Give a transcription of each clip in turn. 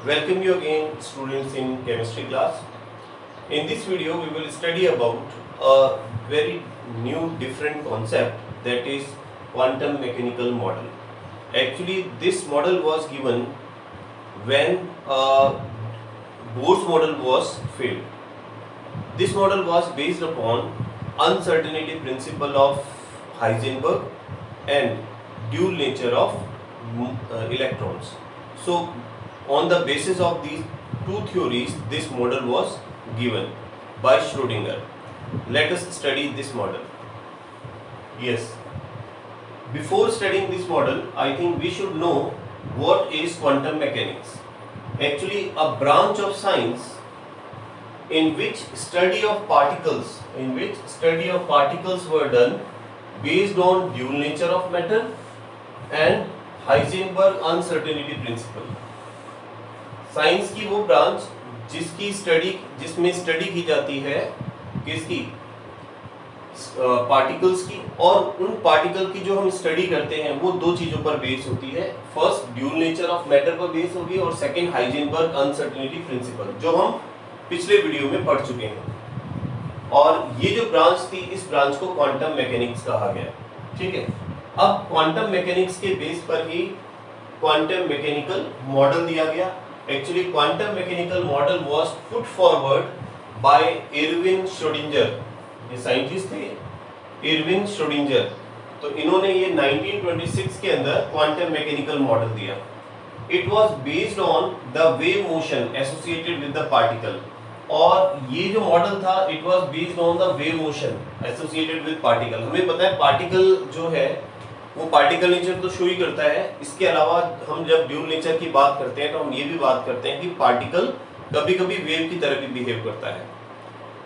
Welcome you again, students, in chemistry class. In this video we will study about a very new different concept, that is quantum mechanical model. Actually this model was given when Bohr's model was failed. This model was based upon uncertainty principle of Heisenberg and dual nature of electrons. So on the basis of these two theories, this model was given by Schrödinger. Let us study this model. Yes, before studying this model, I think we should know what is quantum mechanics. Actually, a branch of science in which study of particles were done based on dual nature of matter and Heisenberg uncertainty principle. Science की वो branch जिसमें study की जाती है किसकी, particles की, और उन पार्टिकल की जो हम स्टडी करते हैं वो दो चीजों पर बेस होती है. First dual nature of matter पर बेस होगी और सेकंड हाइजेनबर्ग अनसर्टेनिटी प्रिंसिपल, जो हम पिछले वीडियो में पढ़ चुके हैं. और ये जो ब्रांच थी, इस ब्रांच को क्वांटम मैकेनिक्स कहा गया. ठीक है, अब क्वांटम मैकेनिक्स के बेस पर ही क्वांटम मैकेनिकल मॉडल दिया गया. Actually, quantum mechanical model was put forward by Erwin Schrödinger. ये साइंटिस्ट थे Erwin Schrödinger. तो इन्होंने ये 1926 के अंदर क्वांटम मैकेनिकल मॉडल दिया. It was based on the wave motion associated with the particle. और ये जो मॉडल था, it was based on the wave motion associated with particle. हमें पता है पार्टिकल जो है वो पार्टिकल नेचर तो शो ही करता है. इसके अलावा हम जब ड्यूल नेचर की बात करते हैं तो हम ये भी बात करते हैं कि पार्टिकल कभी कभी वेव की तरह भी बिहेव करता है.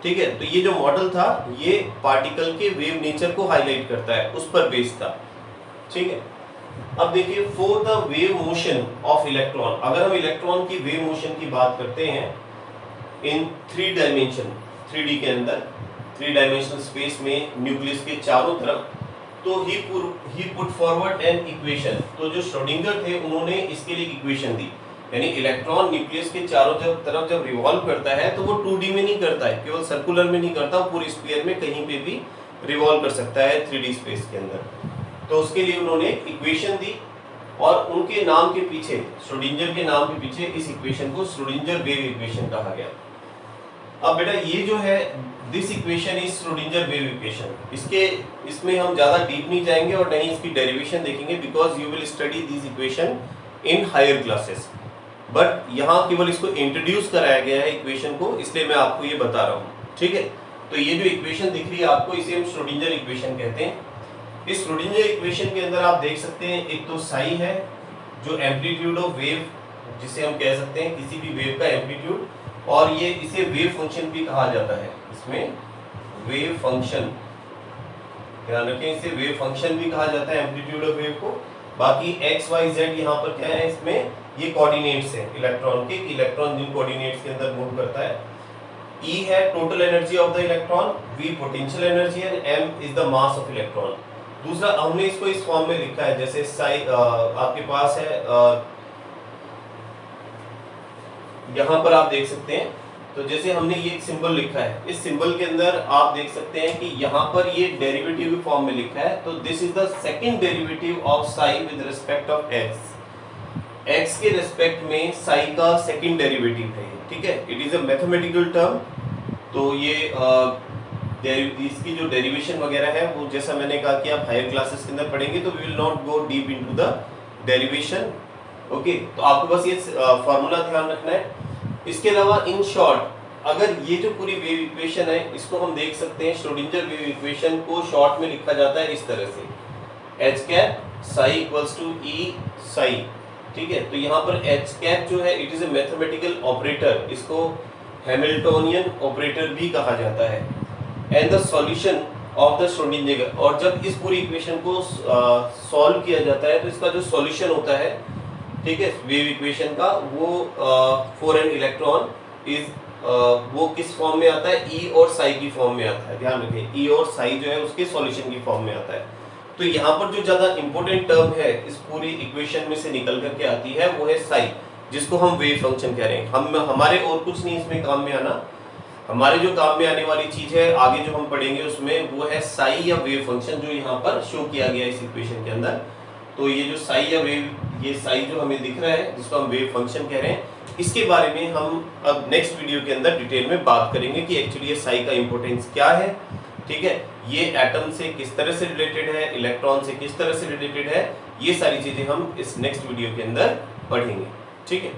ठीक है, तो ये जो मॉडल था ये पार्टिकल के वेव नेचर को हाईलाइट करता है, उस पर बेस्ड था. ठीक है, अब देखिए, for the wave motion of electron, अगर हम इलेक्ट्रॉन की वेव मोशन की बात करते हैं इन 3 डायमेंशन, 3D के अंदर, 3 डायमेंशनल स्पेस में न्यूक्लियस के चारों तरफ, तो ही पुट फॉरवर्ड एन इक्वेशन. तो जो श्रोडिंगर थे उन्होंने इसके लिए इक्वेशन दी, यानी इलेक्ट्रॉन न्यूक्लियस के चारों तरफ जब रिवॉल्व करता है तो वो 2D में नहीं करता है, केवल सर्कुलर में नहीं करता, पूरे स्फीयर में कहीं पे भी रिवॉल्व कर सकता है 3D स्पेस के अंदर. तो उसके लिए उन्होंने इक्वेशन दी और उनके नाम के पीछे, श्रोडिंगर के नाम के पीछे, इस इक्वेशन को श्रोडिंगर वेव इक्वेशन कहा गया. अब बेटा ये जो है, this equation is Schrodinger wave equation. इसमें हम ज्यादा डीप नहीं जाएंगे और नहीं इसकी डेरिवेशन देखेंगे, because you will study this equation in higher classes. But यहाँ केवल इसको इंट्रोड्यूस कराया गया है इक्वेशन को, इसलिए मैं आपको ये बता रहा हूँ. ठीक है, तो ये जो इक्वेशन दिख रही है आपको, इसे हम श्रोडिंगर इक्वेशन कहते हैं. इस श्रोडिंगर इक्वेशन के अंदर आप देख सकते हैं, एक तो साई है जो एम्पलीट्यूड ऑफ वेव, जिसे हम कह सकते हैं किसी भी वेव का एम्पलीट्यूड, और ये इसे वेव फंक्शन भी कहा जाता है. इसमें वेव फंक्शन, ध्यान रखें, इसे वेव फंक्शन भी कहा जाता है एम्पलीट्यूड ऑफ वेव को. बाकी x y z यहाँ पर क्या है, इसमें ये कोऑर्डिनेट्स हैं इलेक्ट्रॉन के, इलेक्ट्रॉन जिन कोऑर्डिनेट्स के अंदर मूव करता है. E है total energy of the electron, V potential energy है, m is the mass of electron. दूसरा, हमने इसको इस फॉर्म में लिखा है, जैसे साई आपके पास है, यहाँ पर आप देख सकते हैं. तो जैसे हमने ये एक सिंबल लिखा है, इस सिंबल के अंदर आप देख सकते हैं कि यहाँ पर ये डेरिवेटिव फॉर्म में लिखा है. तो this is the second derivative of Sai with respect of x. x के रिस्पेक्ट में साई का सेकंड डेरिवेटिव है. ठीक है, it is a mathematical term. तो ये इसकी जो डेरिवेशन वगैरह है वो, जैसा मैंने कहा कि आप हायर क्लासेस के अंदर पढ़ेंगे, तो we will not go deep into the derivation. Okay, तो आपको बस ये फॉर्मूला ध्यान रखना है. इसके अलावा इन शॉर्ट, अगर ये जो पूरी वेव इक्वेशन है, इसको हम देख सकते हैं, श्रोडिंगर वेव इक्वेशन को शॉर्ट में लिखा जाता है इस तरह से, h cap psi equals to E psi. ठीक है, तो यहाँ पर h कैप जो है, it is a mathematical operator, इसको हैमिल्टोनियन ऑपरेटर भी कहा जाता है. And the solution of the Schrodinger, और जब इस पूरी इक्वेशन को सॉल्व किया जाता है तो इसका जो सॉल्यूशन होता है, ठीक है, वेव इक्वेशन का, वो फॉर एन इलेक्ट्रॉन इज, वो किस फॉर्म में आता है, E और साई की फॉर्म में आता है. ध्यान रखें, E और साई जो है उसके सॉल्यूशन की फॉर्म में आता है. तो यहाँ पर जो ज्यादा इंपॉर्टेंट टर्म है इस पूरी इक्वेशन में से निकल करके आती है वो है साई, जिसको हम वेव फंक्शन कह रहे हैं। हम हमारे और कुछ नहीं इसमें काम में आना, हमारे जो काम में आने वाली चीज है आगे जो हम पढ़ेंगे उसमें वो है साई या वेव फंक्शन, जो यहाँ पर शो किया गया इस इक्वेशन के अंदर। तो ये जो साई या वेव, ये साई जो हमें दिख रहा है जिसको हम वेव फंक्शन कह रहे हैं, इसके बारे में हम अब नेक्स्ट वीडियो के अंदर डिटेल में बात करेंगे कि एक्चुअली ये साई का इंपॉर्टेंस क्या है। ठीक है, ये एटम से किस तरह से रिलेटेड है, इलेक्ट्रॉन से किस तरह से रिलेटेड है, ये सारी चीजें हम इस नेक्स्ट वीडियो के अंदर पढ़ेंगे। ठीक है।